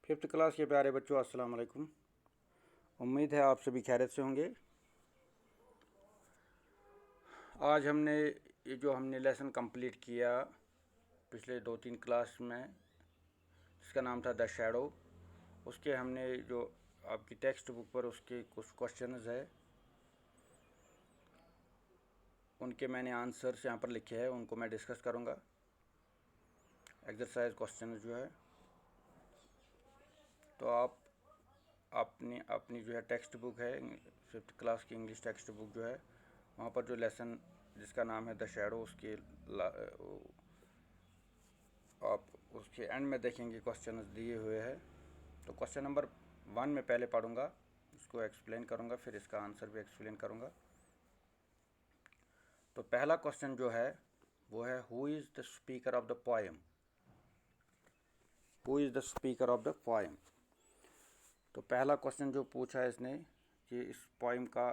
Fifth class के प्यारे बच्चों, अस्सलाम वालेकुम। उम्मीद है आप सभी खैरियत से होंगे। आज हमने लेसन कंप्लीट किया पिछले 2-3 क्लास में, जिसका नाम था द शैडो। उसके हमने जो आपकी टेक्स्ट बुक पर उसके कुछ क्वेश्चंस है, उनके मैंने आंसर्स यहाँ पर लिखे हैं, उनको मैं डिस्कस करूँगा। एक्सरसाइज क्वेश्चन जो है, तो आप अपनी अपनी जो है टेक्स्ट बुक है, फिफ्थ क्लास की इंग्लिश टेक्स्ट बुक जो है, वहाँ पर जो लेसन जिसका नाम है द शैडो, आप उसके एंड में देखेंगे क्वेश्चन दिए हुए हैं। तो क्वेश्चन नंबर 1 में पहले पढ़ूंगा, इसको एक्सप्लेन करूंगा, फिर इसका आंसर भी एक्सप्लेन करूंगा। तो पहला क्वेश्चन जो है वो है, who is the speaker of the poem. Who is the speaker of the poem. तो पहला क्वेश्चन जो पूछा है इसने कि इस पोएम का,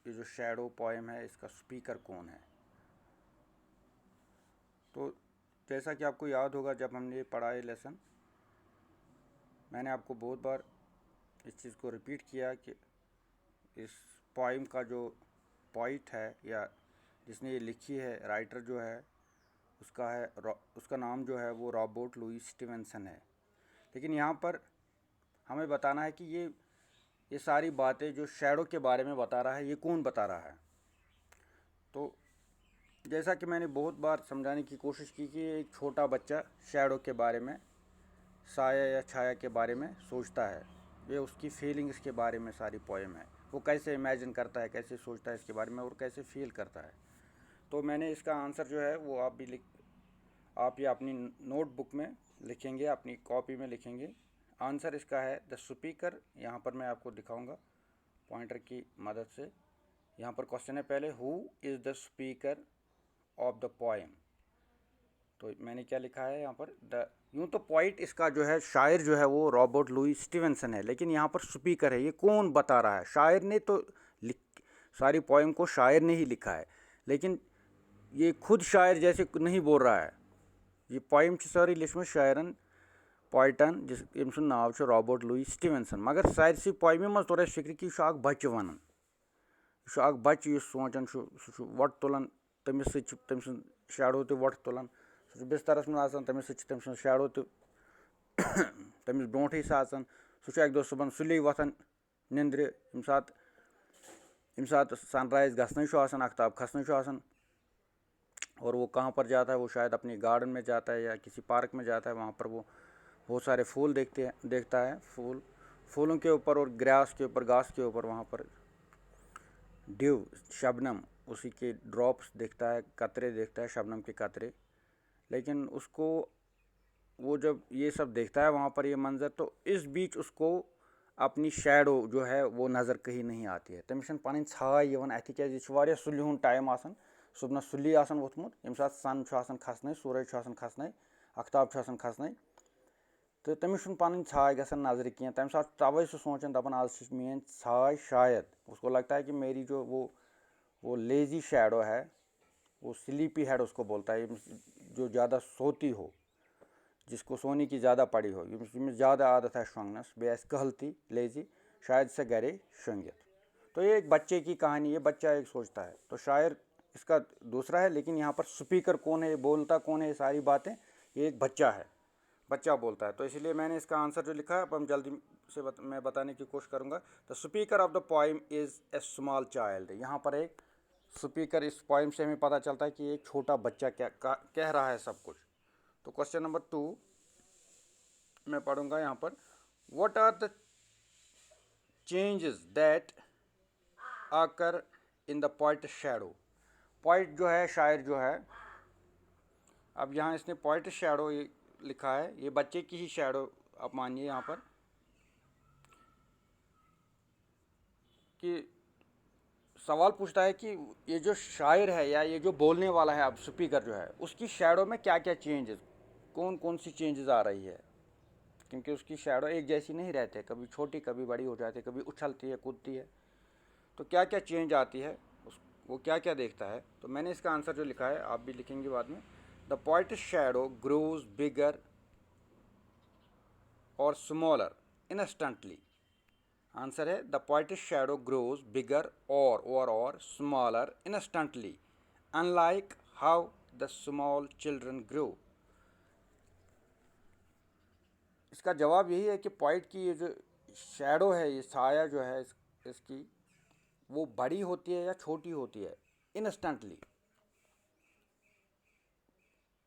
ये जो शैडो पोएम है, इसका स्पीकर कौन है। तो जैसा कि आपको याद होगा, जब हमने पढ़ा है लेसन, मैंने आपको बहुत बार इस चीज़ को रिपीट किया कि इस पोइम का जो पोइट है या जिसने ये लिखी है, राइटर जो है, उसका नाम जो है वो रॉबर्ट लुईस स्टीवेंसन है। लेकिन यहाँ पर हमें बताना है कि ये सारी बातें जो शैडो के बारे में बता रहा है, ये कौन बता रहा है। तो जैसा कि मैंने बहुत बार समझाने की कोशिश की कि एक छोटा बच्चा शैडो के बारे में, साया या छाया के बारे में सोचता है। ये उसकी फीलिंग्स के बारे में सारी पोएम है। वो कैसे इमेजिन करता है, कैसे सोचता है इसके बारे में, और कैसे फील करता है। तो मैंने इसका आंसर जो है वो आप ये अपनी नोटबुक में लिखेंगे, अपनी कॉपी में लिखेंगे। आंसर इसका है द स्पीकर। यहाँ पर मैं आपको दिखाऊंगा पॉइंटर की मदद से। यहाँ पर क्वेश्चन है पहले, who is the speaker of the poem. तो मैंने क्या लिखा है यहाँ पर, यूँ तो पोइट इसका जो है, शायर जो है वो रॉबर्ट लुईस स्टीवेंसन है, लेकिन यहाँ पर स्पीकर है। ये कौन बता रहा है? शायर ने तो सारी पोएम को शायर ने ही लिखा है, लेकिन ये खुद शायर जैसे नहीं बोल रहा है। ये पोएम सारी लिखम शायरन पोइटन जिस नाव रॉबर्ट लुईस स्टीवेंसन, मगर सारसी पोएम मज तोर फिक्र कि यह बच्चे वन, यह बच्चे सोचान सह वट तुलान, तमिस तम शैडो तो वट तुलान, सह बिस्तरस मज तमिस तम शैडो तो तमिस ब्रोंठे सह एक दो सुबह सुले वथान निंद्र, यम सात सनराइज गसन अख्ताब खसन, और वो कहाँ पर जाता है, वो शायद अपनी गार्डन में जाता है या किसी पार्क में जाता है। वहाँ पर वो बहुत सारे फूल देखता है, फूलों के ऊपर और ग्रास के ऊपर, घास के ऊपर, वहाँ पर ड्यू शबनम, उसी के ड्रॉप्स देखता है, कतरे देखता है, शबनम के कतरे। लेकिन उसको वो जब ये सब देखता है वहाँ पर ये मंज़र, तो इस बीच उसको अपनी शैडो जो है वो नज़र कहीं नहीं आती है। तमिस पन छाय अथ क्या सुलि टाइम आसान, सुबह सुली वोथमुत, यम सात सन खसन, सूरज खसन, अख्ताब खसन, तो तमिस पन छाय गसन नजर कह, तम सात तवे सह सोचान दपान आज मेरी छाय, शायद उसको लगता है कि मेरी जो वो लेजी शैडो है, वो स्लीपी हेड उसको बोलता है, जो ज़्यादा सोती हो, जिसको सोने की ज़्यादा पड़ी हो, यमिस ज़्यादा आदत है शोंगनस, बे कहलती लेजी, शायद से गरे शंगित। तो ये एक बच्चे की कहानी है, बच्चा एक सोचता है। तो शायर इसका दूसरा है, लेकिन यहाँ पर स्पीकर कौन है, बोलता कौन है, ये सारी बातें, ये एक बच्चा है, बच्चा बोलता है। तो इसलिए मैंने इसका आंसर जो लिखा है, अब हम जल्दी से मैं बताने की कोशिश करूँगा। The speaker of the poem is a small child. यहाँ पर एक स्पीकर, इस पोइम से हमें पता चलता है कि एक छोटा बच्चा क्या कह रहा है सब कुछ। तो क्वेश्चन नंबर 2 मैं पढ़ूंगा यहाँ पर, what are the changes that आकर in the poet shadow. Poet जो है, शायर जो है, अब यहाँ इसने पोइट शैडो लिखा है, ये बच्चे की ही शैडो आप मानिए यहाँ पर, कि सवाल पूछता है कि ये जो शायर है या ये जो बोलने वाला है, अब स्पीकर जो है, उसकी शैडो में क्या क्या चेंजेस, कौन कौन सी चेंजेस आ रही है। क्योंकि उसकी शैडो एक जैसी नहीं रहती, कभी छोटी कभी बड़ी हो जाती है, कभी उछलती है, कूदती है। तो क्या क्या चेंज आती है, वो क्या क्या देखता है। तो मैंने इसका आंसर जो लिखा है, आप भी लिखेंगे बाद में। द पोइट शैडो ग्रोज बिगर और स्मॉलर इंस्टेंटली। आंसर है द पोएटिक शैडो ग्रोज बिगर और smaller instantly unlike how the small children grow. इसका जवाब यही है कि पोइट की ये जो शैडो है, ये साया जो है इसकी, वो बड़ी होती है या छोटी होती है इंस्टेंटली,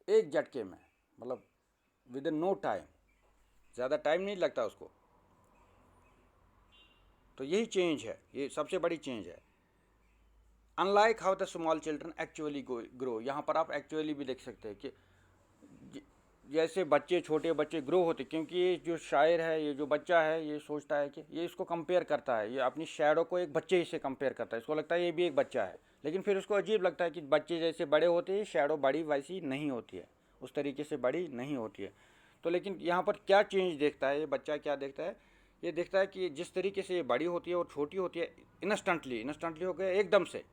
एक झटके में, मतलब विद इन नो टाइम, ज़्यादा टाइम नहीं लगता उसको। तो यही चेंज है, ये सबसे बड़ी चेंज है। Unlike how the small children actually grow, यहाँ पर आप एक्चुअली भी देख सकते हैं कि जैसे बच्चे, छोटे बच्चे ग्रो होते, क्योंकि ये जो शायर है, ये जो बच्चा है, ये सोचता है कि ये इसको कंपेयर करता है, ये अपनी शैडो को एक बच्चे से कंपेयर करता है, इसको लगता है ये भी एक बच्चा है। लेकिन फिर उसको अजीब लगता है कि बच्चे जैसे बड़े होते हैं, शैडो बड़ी वैसी नहीं होती है, उस तरीके से बड़ी नहीं होती है। तो लेकिन यहाँ पर क्या चेंज देखता है ये बच्चा, क्या देखता है, ये देखता है कि जिस तरीके से ये बड़ी होती है और छोटी होती है इंस्टेंटली हो गया, एकदम से,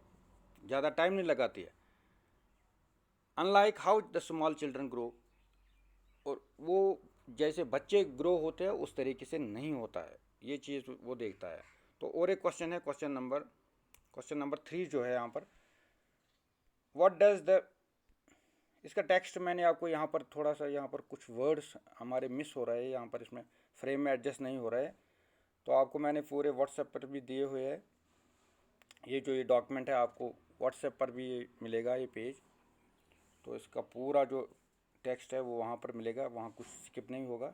ज़्यादा टाइम नहीं लगाती है। Unlike how the small children grow, और वो जैसे बच्चे ग्रो होते हैं उस तरीके से नहीं होता है, ये चीज़ वो देखता है। तो और एक क्वेश्चन है, क्वेश्चन नंबर 3 जो है यहाँ पर, व्हाट डज द, इसका टेक्स्ट मैंने आपको यहाँ पर थोड़ा सा, यहाँ पर कुछ वर्ड्स हमारे मिस हो रहे हैं, यहाँ पर इसमें फ्रेम में एडजस्ट नहीं हो रहा है, तो आपको मैंने पूरे व्हाट्सएप पर भी दिए हुए है। ये जो ये डॉक्यूमेंट है आपको व्हाट्सएप पर भी मिलेगा ये पेज, तो इसका पूरा जो टेक्स्ट है वो वहाँ पर मिलेगा, वहाँ कुछ स्किप नहीं होगा।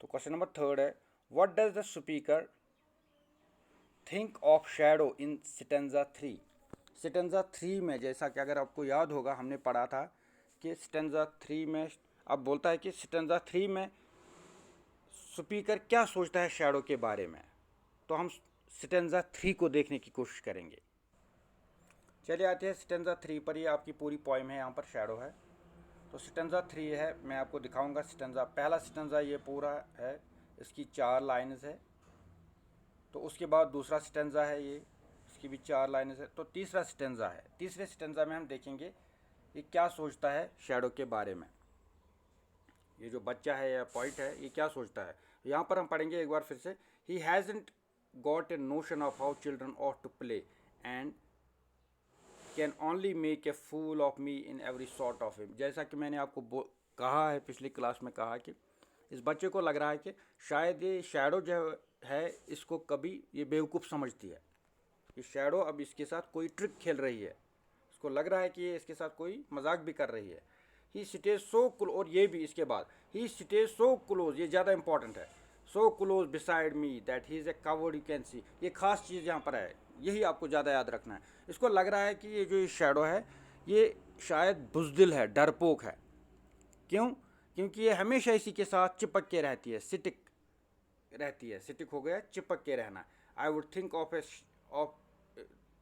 तो क्वेश्चन नंबर 3 है, what does the speaker think of shadow in stanza 3। Stanza 3 में, जैसा कि अगर आपको याद होगा, हमने पढ़ा था कि स्टेंजा 3 में अब बोलता है कि स्टेंजा 3 में स्पीकर क्या सोचता है शैडो के बारे में। तो हम स्टेंजा 3 को देखने की कोशिश करेंगे। चलिए आते हैं स्टेंजा 3 पर। ये आपकी पूरी पोइम है, यहाँ पर शैडो है। तो स्टेंजा 3 है, मैं आपको दिखाऊंगा स्टेंजा। पहला स्टेंजा ये पूरा है, इसकी 4 लाइन्स है। तो उसके बाद दूसरा स्टेंजा है, ये इसकी भी 4 लाइन्स है। तो तीसरा स्टेंजा है, तीसरे स्टेंजा में हम देखेंगे ये क्या सोचता है शैडो के बारे में। ये जो बच्चा है या पॉइंट है, ये क्या सोचता है। यहाँ पर हम पढ़ेंगे एक बार फिर से, he hasn't got a notion of how children ought to play and can only make a fool of me in every sort of him. जैसा कि मैंने आपको कहा है, पिछली क्लास में कहा कि इस बच्चे को लग रहा है कि शायद ये शैडो जो है इसको कभी ये बेवकूफ़ समझती है, ये शैडो अब इसके साथ कोई ट्रिक खेल रही है, इसको लग रहा है कि ये इसके साथ कोई मजाक भी कर रही है। ही स्टेज सो क्लोज, और ये भी इसके बाद, ही स्टेज सो क्लोज, ये ज़्यादा इंपॉर्टेंट है, so close beside me that he is a covered you can see. ये खास चीज़ यहाँ पर है, यही आपको ज़्यादा याद रखना है। इसको लग रहा है कि ये जो शैडो है ये शायद बुज़दिल है, डरपोक है। क्यों? क्योंकि ये हमेशा इसी के साथ चिपक के रहती है, सिटिक रहती है। सिटिक हो गया चिपक के रहना। I would think of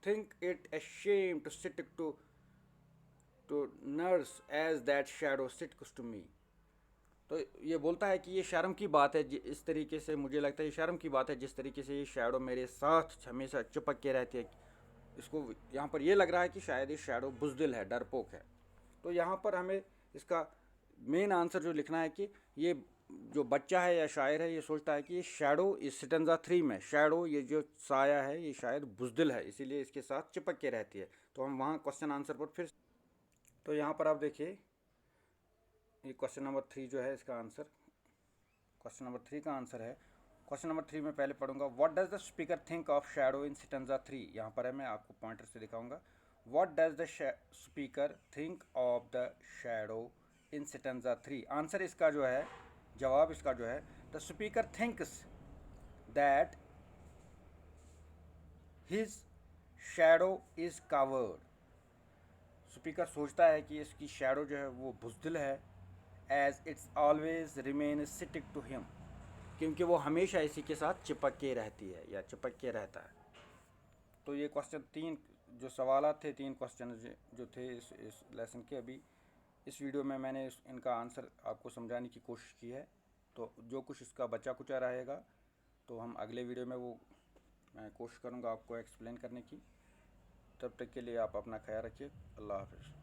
think it a shame to stick to nurse as that shadow sticks to me. तो ये बोलता है कि ये शर्म की बात है, इस तरीके से मुझे लगता है ये शर्म की बात है जिस तरीके से ये शैडो मेरे साथ हमेशा चिपक के रहती है। इसको यहाँ पर ये लग रहा है कि शायद ये शैडो बुज़दिल है, डरपोक है। तो यहाँ पर हमें इसका मेन आंसर जो लिखना है कि ये जो बच्चा है या शायर है, ये सोचता है कि ये शैडो, इस स्टेंजा 3 में शैडो, ये जो साया है, ये शायद बुज़दिल है, इसीलिए इसके साथ चिपक के रहती है। तो हम वहाँ क्वेश्चन आंसर पर फिर, तो यहाँ पर आप देखिए ये क्वेश्चन नंबर 3 जो है इसका आंसर, क्वेश्चन नंबर 3 का आंसर है। क्वेश्चन नंबर 3 में पहले पढ़ूंगा, what does the speaker think of shadow in stanza 3। यहाँ पर है, मैं आपको पॉइंटर से दिखाऊंगा। What does the speaker think of the shadow in stanza 3। Answer इसका जो है, जवाब इसका जो है, the speaker thinks that his shadow is covered. Speaker सोचता है कि इसकी शैडो जो है वो बुज़दिल है, as it's always remain stick to him, क्योंकि वो हमेशा इसी के साथ चिपक के रहती है या चिपक के रहता है। तो ये क्वेश्चन 3 जो सवाल थे, 3 क्वेश्चन जो थे इस लेसन के, अभी इस वीडियो में मैंने इनका आंसर आपको समझाने की कोशिश की है। तो जो कुछ इसका बचा कुचा रहेगा तो हम अगले वीडियो में वो मैं कोशिश करूँगा आपको एक्सप्लेन करने की। तब तक के लिए आप अपना ख्याल रखिए। अल्लाह हाफ़िज़।